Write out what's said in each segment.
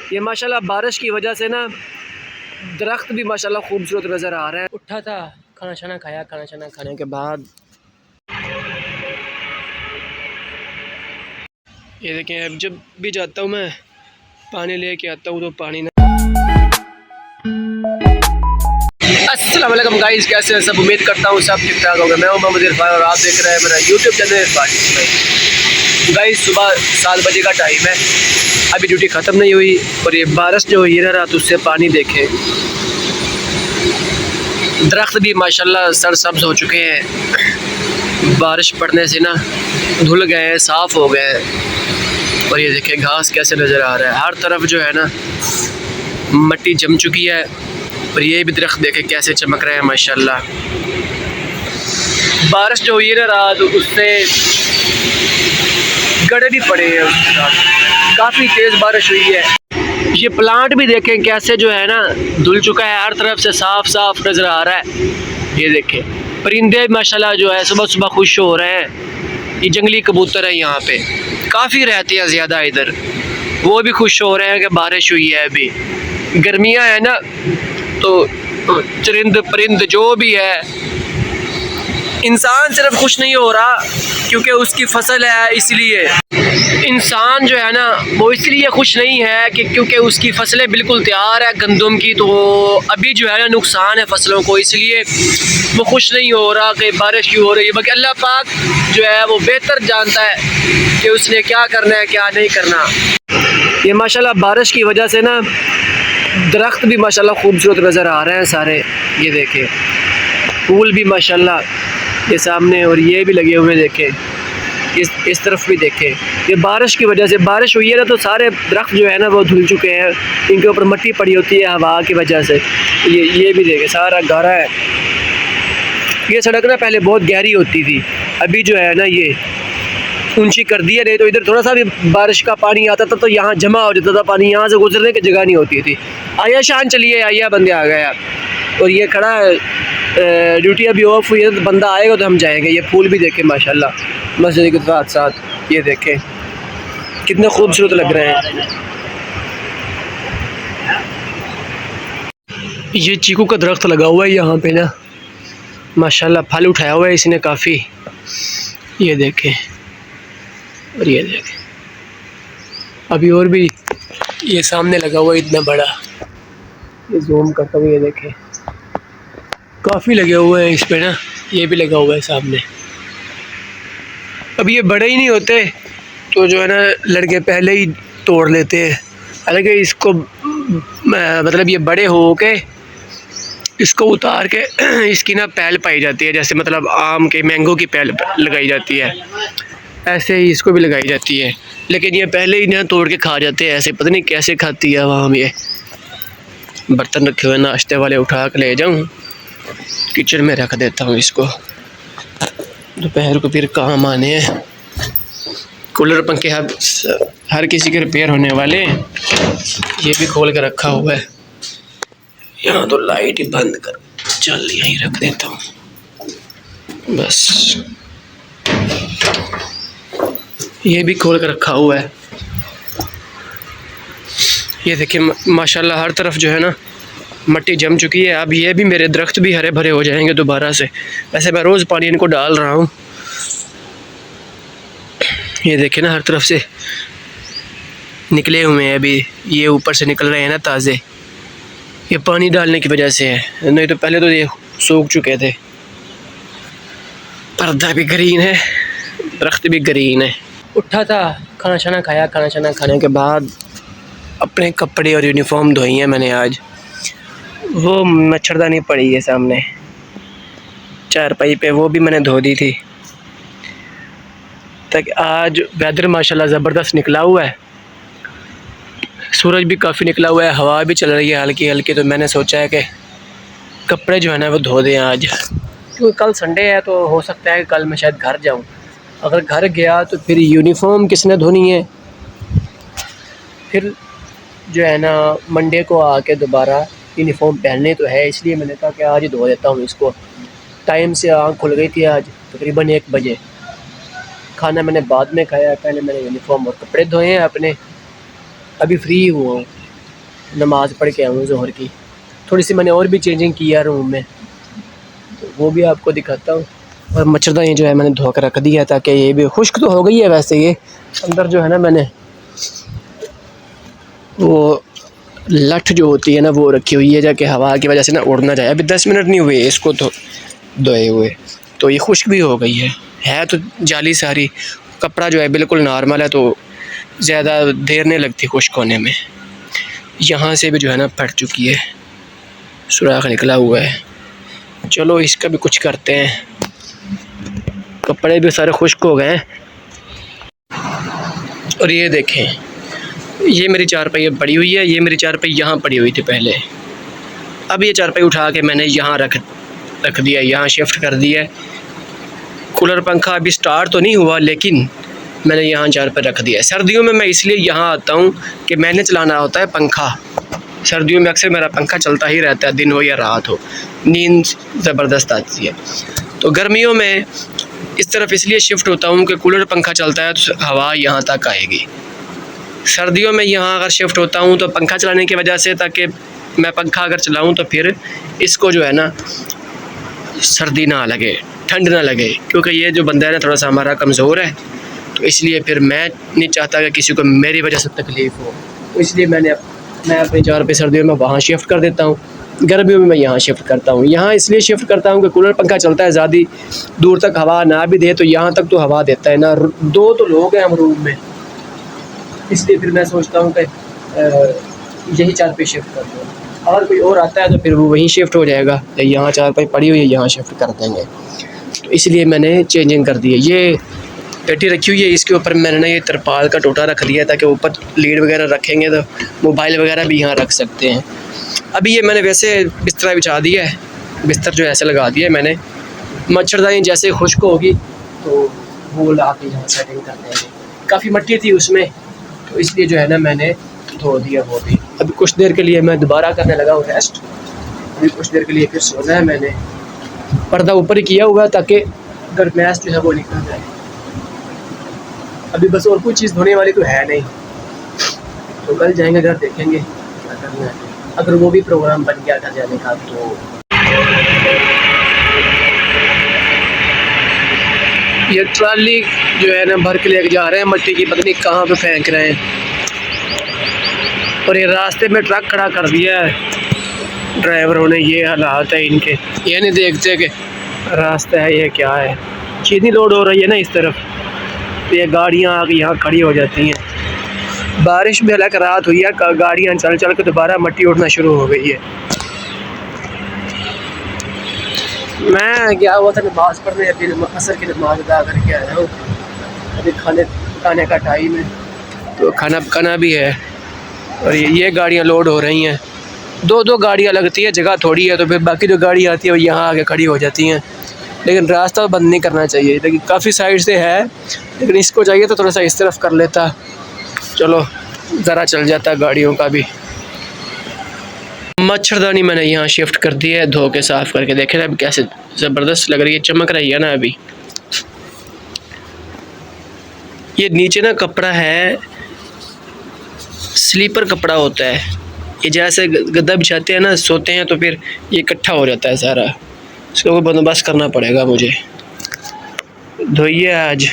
ये माशाल्लाह बारिश की वजह से ना दरख्त भी माशाल्लाह खूबसूरत नज़र आ रहे हैं। उठा था, खाना शाना खाया, खाना शाना खाने के बाद ये देखें, अब जब भी जाता हूँ मैं पानी लेके आता हूँ तो पानी ना। अस्सलाम वालेकुम गाइस, कैसे हैं सब? उम्मीद करता हूँ सब ठीक ठाक होगा। मैं हूँ मोहम्मद इरफान और आप देख रहे हैं मेरा यूट्यूब चैनल इरफान। गाइस सुबह 7 बजे का टाइम है, अभी ड्यूटी ख़त्म नहीं हुई और ये बारिश जो हुई है रात, उससे पानी देखें, दरख्त भी माशाल्लाह सरसब्ज हो चुके हैं। बारिश पड़ने से ना धुल गए हैं, साफ़ हो गए हैं। और ये देखें घास कैसे नज़र आ रहा है, हर तरफ जो है ना मिट्टी जम चुकी है। और ये भी दरख्त देखें कैसे चमक रहे हैं माशाल्लाह। बारिश जो हुई है ना रात, उससे गड़े भी पड़े हैं, काफ़ी तेज़ बारिश हुई है। ये प्लांट भी देखें कैसे जो है ना धुल चुका है, हर तरफ से साफ साफ नज़र आ रहा है। ये देखें परिंदे माशाल्लाह जो है सुबह सुबह खुश हो रहे हैं। ये जंगली कबूतर है, यहाँ पे काफ़ी रहते हैं ज़्यादा इधर, वो भी खुश हो रहे हैं कि बारिश हुई है। अभी गर्मियाँ है ना, तो चरिंद परिंद जो भी है, इंसान सिर्फ खुश नहीं हो रहा क्योंकि उसकी फसल है, इसलिए इंसान जो है ना वो इसलिए खुश नहीं है कि क्योंकि उसकी फसलें बिल्कुल तैयार है गंदम की, तो अभी जो है ना नुकसान है फसलों को, इसलिए वो खुश नहीं हो रहा कि बारिश क्यों हो रही है। बाकी अल्लाह पाक जो है वो बेहतर जानता है कि उसने क्या करना है क्या नहीं करना। ये माशाल्लाह बारिश की वजह से ना दरख्त भी माशाल्लाह खूबसूरत नज़र आ रहे हैं सारे। ये देखें फूल भी माशाल्लाह ये सामने, और ये भी लगे हुए देखें, इस तरफ भी देखें। ये बारिश की वजह से, बारिश हुई है ना तो सारे दरख्त जो है ना वो धुल चुके हैं, इनके ऊपर मिट्टी पड़ी होती है हवा की वजह से। ये भी देखें सारा गहरा है। ये सड़क ना पहले बहुत गहरी होती थी, अभी जो है ना ये ऊंची कर दी है, नहीं तो इधर थोड़ा सा भी बारिश का पानी आता था तो यहाँ जमा हो जाता था पानी, यहाँ से गुजरने की जगह नहीं होती थी। आया शान, चलिए आइया, बंदे आ गए यार। और ये खड़ा है, ड्यूटी अभी ऑफ हुई है तो बंदा आएगा तो हम जाएंगे। ये फूल भी देखें माशाल्लाह मस्जिद के साथ साथ, ये देखें कितने खूबसूरत लग रहे हैं। ये चीकू का दरख्त लगा हुआ है यहाँ पे ना, माशाल्लाह फल उठाया हुआ है इसने काफ़ी। ये देखें, और ये देखें अभी और भी ये सामने लगा हुआ है इतना बड़ा। ये जूम करता हुआ, ये देखें काफ़ी लगे हुए हैं इस पे ना, ये भी लगा हुआ है सामने। अब ये बड़े ही नहीं होते तो जो है ना लड़के पहले ही तोड़ लेते हैं, हालांकि इसको मतलब ये बड़े हो के इसको उतार के इसकी ना पैल पाई जाती है, जैसे मतलब आम के मैंगो की पैल लगाई जाती है, ऐसे ही इसको भी लगाई जाती है। लेकिन ये पहले ही ना तोड़ के खा जाते हैं, ऐसे पता नहीं कैसे खाती है वहाँ। ये बर्तन रखे हुए नाश्ते वाले, उठा के ले जाऊँ किचन में रख देता हूँ इसको, दोपहर को फिर काम आने हैं। कूलर पंखे हर किसी के रिपेयर होने वाले हैं, ये भी खोल कर रखा हुआ है। यहाँ तो लाइट ही बंद कर, चल यहीं रख देता हूँ बस। ये भी खोल कर रखा हुआ है। ये देखिए माशाल्लाह हर तरफ जो है ना मिट्टी जम चुकी है। अब ये भी मेरे दरख्त भी हरे भरे हो जाएंगे दोबारा से। वैसे मैं रोज़ पानी इनको डाल रहा हूँ। ये देखें ना हर तरफ से निकले हुए हैं, अभी ये ऊपर से निकल रहे हैं ना ताज़े, ये पानी डालने की वजह से है, नहीं तो पहले तो ये सूख चुके थे। पर्दा भी ग्रीन है, दरख्त भी ग्रीन है। उठा था, खाना शाना खाया, खाना शाना खाने के बाद अपने कपड़े और यूनिफॉर्म धोई हैं मैंने आज। वो मच्छरदानी पड़ी है सामने चारपाई पे, वो भी मैंने धो दी थी। तक आज वेदर माशाल्लाह ज़बरदस्त निकला हुआ है, सूरज भी काफ़ी निकला हुआ है, हवा भी चल रही है हल्की हल्की। तो मैंने सोचा है कि कपड़े जो है ना वो धो दें आज, क्योंकि कल संडे है तो हो सकता है कि कल मैं शायद घर जाऊं। अगर घर गया तो फिर यूनिफॉर्म किसने धोनी है, फिर जो है ना मंडे को आके दोबारा यूनिफॉर्म पहनने तो है, इसलिए मैंने कहा कि आज ही धो देता हूँ इसको। टाइम से आँख खुल गई थी आज तकरीबन 1 बजे। खाना मैंने बाद में खाया, पहले मैंने यूनिफॉर्म और कपड़े धोए हैं अपने, अभी फ्री हुआ हूँ। नमाज़ पढ़ के आऊँ ज़ोहर की। थोड़ी सी मैंने और भी चेंजिंग किया रूम में, तो वो भी आपको दिखाता हूँ। और मच्छरदानी जो है मैंने धो कर रख दी है ताकि ये भी खुश्क तो हो गई है। वैसे ये अंदर जो है ना मैंने वो लठ जो होती है ना वो रखी हुई है जाके हवा की वजह से ना उड़ ना जाए। अभी 10 मिनट नहीं हुए इसको धोए हुए, तो ये खुश्क भी हो गई है तो जाली सारी। कपड़ा जो है बिल्कुल नॉर्मल है, तो ज़्यादा देर नहीं लगती खुश्क होने में। यहाँ से भी जो है ना फट चुकी है, सुराख निकला हुआ है। चलो इसका भी कुछ करते हैं। कपड़े भी सारे खुश्क हो गए हैं। और ये देखें, ये मेरी चारपाई पड़ी हुई है, ये मेरी चारपाई यहाँ पड़ी हुई थी पहले। अब ये चारपाई उठा के मैंने यहाँ रख दिया, यहाँ शिफ्ट कर दिया है। कूलर पंखा अभी स्टार्ट तो नहीं हुआ, लेकिन मैंने यहाँ चारपाई रख दिया है। सर्दियों में मैं इसलिए यहाँ आता हूँ कि मैंने चलाना होता है पंखा। सर्दियों में अक्सर मेरा पंखा चलता ही रहता है, दिन हो या रात हो, नींद ज़बरदस्त आती है। तो गर्मियों में इस तरफ इसलिए शिफ्ट होता हूँ कि कूलर पंखा चलता है तो हवा यहाँ तक आएगी। सर्दियों में यहाँ अगर शिफ्ट होता हूँ तो पंखा चलाने की वजह से, ताकि मैं पंखा अगर चलाऊँ तो फिर इसको जो है ना सर्दी ना लगे, ठंड ना लगे, क्योंकि ये जो बंदा है ना थोड़ा सा हमारा कमज़ोर है, तो इसलिए फिर मैं नहीं चाहता कि किसी को मेरी वजह से तकलीफ़ हो। तो इसलिए मैं अपनी चारपाई सर्दियों में वहाँ शिफ्ट कर देता हूँ, गर्मियों में मैं यहाँ शिफ्ट करता हूँ। यहाँ इसलिए शिफ्ट करता हूँ कि कूलर पंखा चलता है, ज़्यादा दूर तक हवा ना भी दे तो यहाँ तक तो हवा देता है ना। 2 तो लोग हैं हम रूम में, इसलिए फिर मैं सोचता हूँ कि यही चारपाई शिफ्ट कर दूँ। अगर कोई और आता है तो फिर वो वहीं शिफ्ट हो जाएगा, यहाँ चारपाई पड़ी हुई है यहाँ शिफ्ट कर देंगे। तो इसलिए मैंने चेंजिंग कर दी है। ये पेटी रखी हुई है, इसके ऊपर मैंने ना ये तरपाल का टोटा रख दिया ताकि ऊपर लीड वगैरह रखेंगे तो मोबाइल वगैरह भी यहाँ रख सकते हैं। अभी ये मैंने वैसे बिस्तर बिछा दिया है, बिस्तर जो ऐसे लगा दिया है मैंने। मच्छरदानी जैसे खुश्क होगी तो वो ला के यहाँ सेटिंग कर देंगे। काफ़ी मिट्टी थी उसमें, तो इसलिए जो है ना मैंने धो दिया वो भी। अभी कुछ देर के लिए मैं दोबारा करने लगा हूँ रेस्ट। अभी कुछ देर के लिए फिर सोना है। मैंने पर्दा ऊपर ही किया हुआ है ताकि गर्मैश जो है वो निकल जाए। अभी बस और कोई चीज़ धोने वाली तो है नहीं, तो कल जाएंगे घर, देखेंगे क्या करना है। अगर वो भी प्रोग्राम बन गया घर जाने का तो। ये ट्राली जो है ना भर के लेके जा रहे हैं मिट्टी की, पता नहीं कहाँ पे फेंक रहे हैं। और ये रास्ते में ट्रक खड़ा कर दिया है ड्राइवरों ने। ये हालात है इनके, ये नहीं देखते कि रास्ता है ये क्या है। चीनी लोड हो रही है ना इस तरफ, तो ये गाड़ियाँ आके यहाँ खड़ी हो जाती हैं। बारिश भी हालांकि रात हुई है, गाड़ियाँ चल चल के दोबारा मिट्टी उठना शुरू हो गई है। मैं गया हुआ था नमाज़ पढ़ने, अभी असर की नमाज़ अदा करके आया हूँ। अभी खाने पकाने का टाइम है, तो खाना पकाना भी है। और ये गाड़ियाँ लोड हो रही हैं। 2 गाड़ियाँ लगती है, जगह थोड़ी है, तो फिर बाकी जो गाड़ी आती है वो यहाँ आके खड़ी हो जाती हैं। लेकिन रास्ता बंद नहीं करना चाहिए, लेकिन काफ़ी साइड से है, लेकिन इसको चाहिए तो थोड़ा सा इस तरफ कर लेता, चलो ज़रा चल जाता गाड़ियों का भी। मच्छरदानी मैंने यहाँ शिफ्ट कर दी है, धो के साफ़ करके। देखें ना अभी कैसे ज़बरदस्त लग रही है, चमक रही है ना। अभी ये नीचे ना कपड़ा है, स्लीपर कपड़ा होता है। ये जैसे गद्दा बिछाते हैं ना, सोते हैं, तो फिर ये इकट्ठा हो जाता है सारा। इसका कोई बंदोबस्त करना पड़ेगा मुझे। धोइए आज,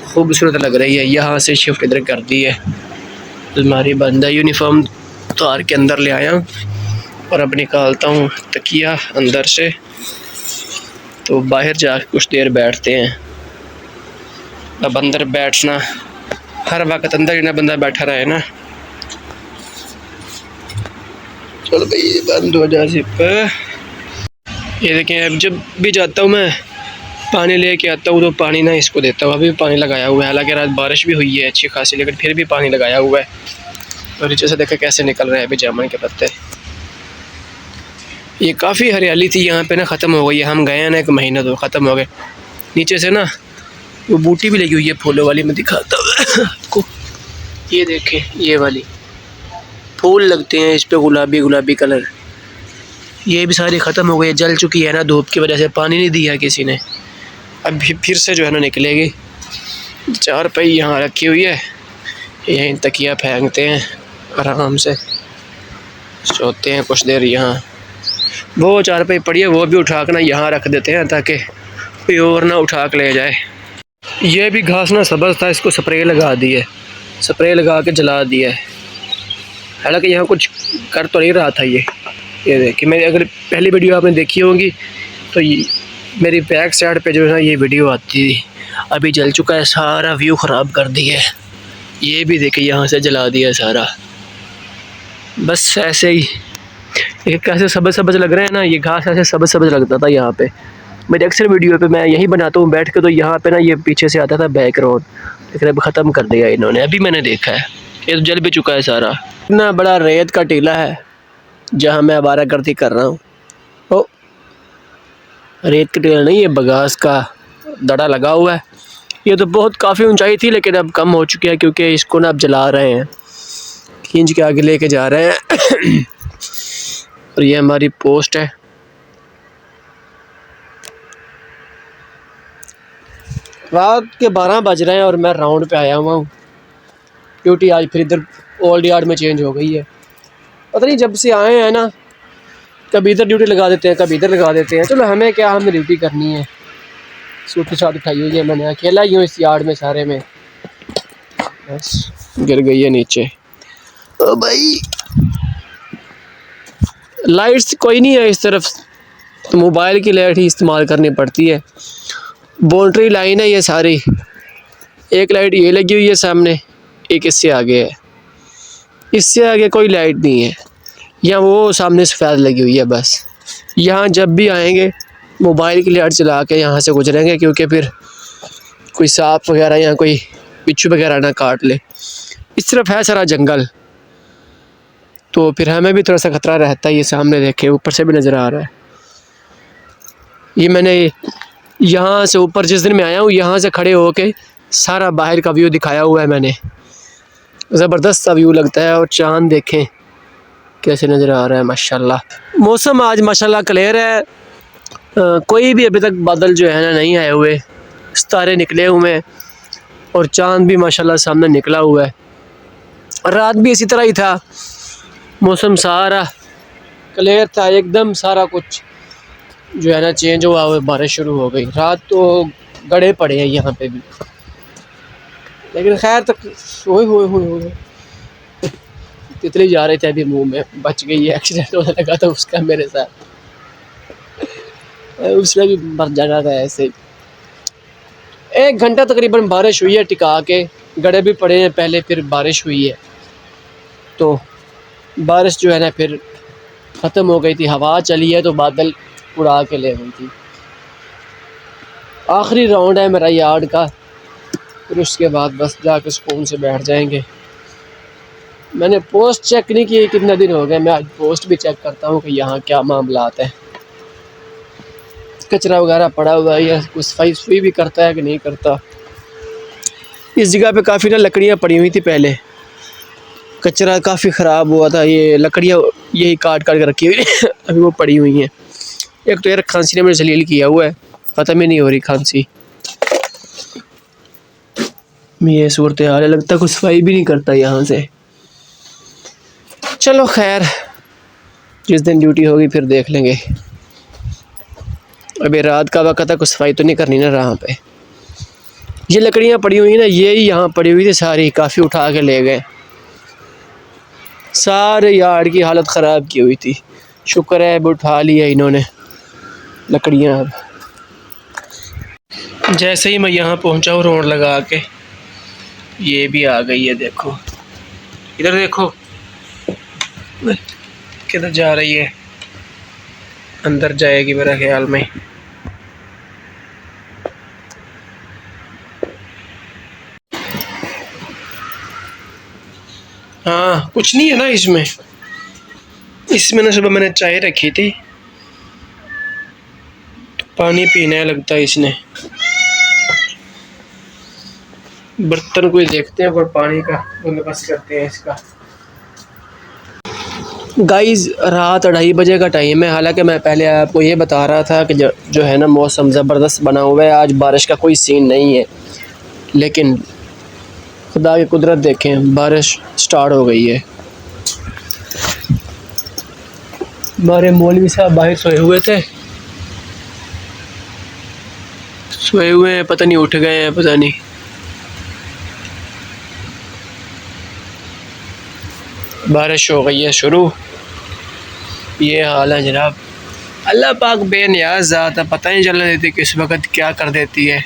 खूबसूरत लग रही है। यहाँ से शिफ्ट इधर कर दी है, अलमारी बंद है। यूनिफॉर्म तार के अंदर ले आया और अब निकालता हूँ तकिया अंदर से, तो बाहर जाकर कुछ देर बैठते हैं। अब अंदर बैठना, हर वक्त अंदर ही ना बंदा बैठा रहे ना। चलो भाई बंद हो जाए जिप। ये देखें, अब जब भी जाता हूँ मैं पानी लेके आता हूँ तो पानी ना इसको देता हूँ। अभी भी पानी लगाया हुआ है, हालांकि रात बारिश भी हुई है अच्छी खासी, लेकिन फिर भी पानी लगाया हुआ है। और नीचे से देखा कैसे निकल रहे हैं अभी जामुन के पत्ते। ये काफ़ी हरियाली थी यहाँ पे ना, ख़त्म हो गई है। हम गए हैं ना 1 महीना तो ख़त्म हो गए। नीचे से ना वो बूटी भी लगी हुई है फूलों वाली, मैं दिखाता हूँ आपको। ये देखें, ये वाली फूल लगते हैं इस पे, गुलाबी गुलाबी कलर। ये भी सारी ख़त्म हो गई, जल चुकी है ना धूप की वजह से, पानी नहीं दिया किसी ने। अब फिर से जो है ना निकलेगी। चारपाई यहाँ रखी हुई है, यहीं तकिया फेंकते हैं आराम से। सोते हैं कुछ देर यहाँ। वो चारपाई पड़ी है, वो भी उठा कर ना यहाँ रख देते हैं ताकि कोई और ना उठा के ले जाए। ये भी घास ना सब्ज़ था, इसको स्प्रे लगा दी है, स्प्रे लगा के जला दिया है। हालांकि यहाँ कुछ कर तो नहीं रहा था। ये देखिए, मेरी अगर पहली वीडियो आपने देखी होगी तो मेरी बैक साइड पे जो है ना ये वीडियो आती थी। अभी जल चुका है, सारा व्यू ख़राब कर दिया है। ये भी देखिए यहाँ से जला दिया सारा। बस ऐसे ही ये कैसे सब्ज़ सब्ज़ लग रहे हैं ना, ये घास ऐसे सब्ज़ सब्ज़ लगता था यहाँ पे। मेरे अक्सर वीडियो पे मैं यही बनाता हूँ बैठ के, तो यहाँ पे ना ये पीछे से आता था बैकग्राउंड, लेकिन अब ख़त्म कर दिया इन्होंने। अभी मैंने देखा है ये तो जल भी चुका है सारा। इतना बड़ा रेत का टीला है जहाँ मैं आवारागर्दी कर रहा हूँ। ओ रेत का टीला नहीं, ये बगास का दड़ा लगा हुआ है। ये तो बहुत काफ़ी ऊंचाई थी लेकिन अब कम हो चुकी है क्योंकि इसको ना अब जला रहे हैं, खींच के आगे लेके जा रहे हैं। और ये हमारी पोस्ट है। रात के 12 बज रहे हैं और मैं राउंड पे आया हुआ हूँ। ड्यूटी आज फिर इधर ओल्ड यार्ड में चेंज हो गई है। पता नहीं जब से आए हैं ना, कभी इधर ड्यूटी लगा देते हैं, कभी इधर लगा देते हैं। चलो हमें क्या, हमें ड्यूटी करनी है। सूट के साथ उठाई हुई है मैंने, अकेला ही हूँ इस यार्ड में सारे में। बस गिर गई है नीचे। ओ भाई लाइट्स कोई नहीं है इस तरफ, तो मोबाइल की लाइट ही इस्तेमाल करनी पड़ती है। बाउंड्री लाइन है ये सारी, एक लाइट ये लगी हुई है सामने, एक इससे आगे है, इससे आगे कोई लाइट नहीं है। यहाँ वो सामने सफ़ेद लगी हुई है बस। यहाँ जब भी आएंगे मोबाइल की लाइट चला के यहाँ से गुजरेंगे क्योंकि फिर कोई सांप वगैरह या कोई बिच्छू वगैरह ना काट ले। इस तरफ है सारा जंगल, तो फिर हमें भी थोड़ा सा खतरा रहता है। ये सामने देखे ऊपर से भी नज़र आ रहा है। ये मैंने यहाँ से ऊपर जिस दिन मैं आया हूँ यहाँ से खड़े होके सारा बाहर का व्यू दिखाया हुआ है मैंने। ज़बरदस्त सा व्यू लगता है। और चाँद देखें कैसे नज़र आ रहा है माशाल्लाह। मौसम आज माशाल्लाह क्लियर है, कोई भी अभी तक बादल जो है ना नहीं आए हुए, सितारे निकले हुए हैं और चाँद भी माशाल्लाह सामने निकला हुआ है। रात भी इसी तरह ही था, मौसम सारा क्लियर था एकदम। सारा कुछ जो है ना चेंज हुआ हुआ, बारिश शुरू हो गई। रात तो गड़े पड़े हैं यहाँ पे भी, लेकिन खैर तक हो तितली जा रहे थे अभी मुंह में, बच गई है। एक्सीडेंट होने लगा था उसका मेरे साथ, उसने भी मर जाना था ऐसे। 1 घंटा तकरीबन बारिश हुई है टिका के, गड़े भी पड़े हैं पहले, फिर बारिश हुई है। तो बारिश जो है ना फिर ख़त्म हो गई थी, हवा चली है तो बादल उड़ा के ले गई थी। आखिरी राउंड है मेरा यार्ड का, फिर उसके बाद बस जाके सुकून से बैठ जाएंगे। मैंने पोस्ट चेक नहीं की, कितने दिन हो गए। मैं आज पोस्ट भी चेक करता हूँ कि यहाँ क्या मामलात है। कचरा वगैरह पड़ा हुआ है या कुछ सफाई भी करता है कि नहीं करता। इस जगह पे काफ़ी ना लकड़ियाँ पड़ी हुई थी पहले, कचरा काफ़ी ख़राब हुआ था। ये लकड़ियाँ यही काट काट कर रखी हुई अभी वो पड़ी हुई हैं। एक तो यार खांसी ने मुझे जलील किया हुआ है, ख़त्म ही नहीं हो रही खांसी। ये सूरत हाल है, लगता कुछ सफाई भी नहीं करता यहाँ से। चलो खैर, जिस दिन ड्यूटी होगी फिर देख लेंगे। अभी रात का वक्त है, कुछ सफाई तो नहीं करनी ना राह पे। ये लकड़ियाँ पड़ी हुई ना, ये ही यहाँ पड़ी हुई थी सारी, काफ़ी उठा के ले गए। सारे यार्ड की हालत ख़राब की हुई थी, शुक्र है अब उठा लिया इन्होंने लकड़ियाँ। अब जैसे ही मैं यहाँ पहुँचा हूँ रोड लगा के, ये भी आ गई है। देखो इधर देखो किधर जा रही है, अंदर जाएगी मेरा ख्याल में। हाँ कुछ नहीं है ना इसमें। इसमें ना सुबह मैंने चाय रखी थी, तो पानी पीना है लगता है इसने। बर्तन कोई देखते हैं और पानी का बंदोबस्त करते हैं इसका। गाइस रात 2:30 बजे का टाइम है। हालांकि मैं पहले आपको ये बता रहा था कि जो है ना मौसम ज़बरदस्त बना हुआ है, आज बारिश का कोई सीन नहीं है, लेकिन खुदा की कुदरत देखें, बारिश स्टार्ट हो गई है। हमारे मौलवी साहब बाहर सोए हुए थे, सोए हुए हैं, पता नहीं उठ गए हैं, पता नहीं। बारिश हो गई है शुरू, ये हाल है जनाब। अल्लाह पाक बेनियाज़ ज़ात है, पता नहीं चलने देती किस वक्त क्या कर देती है।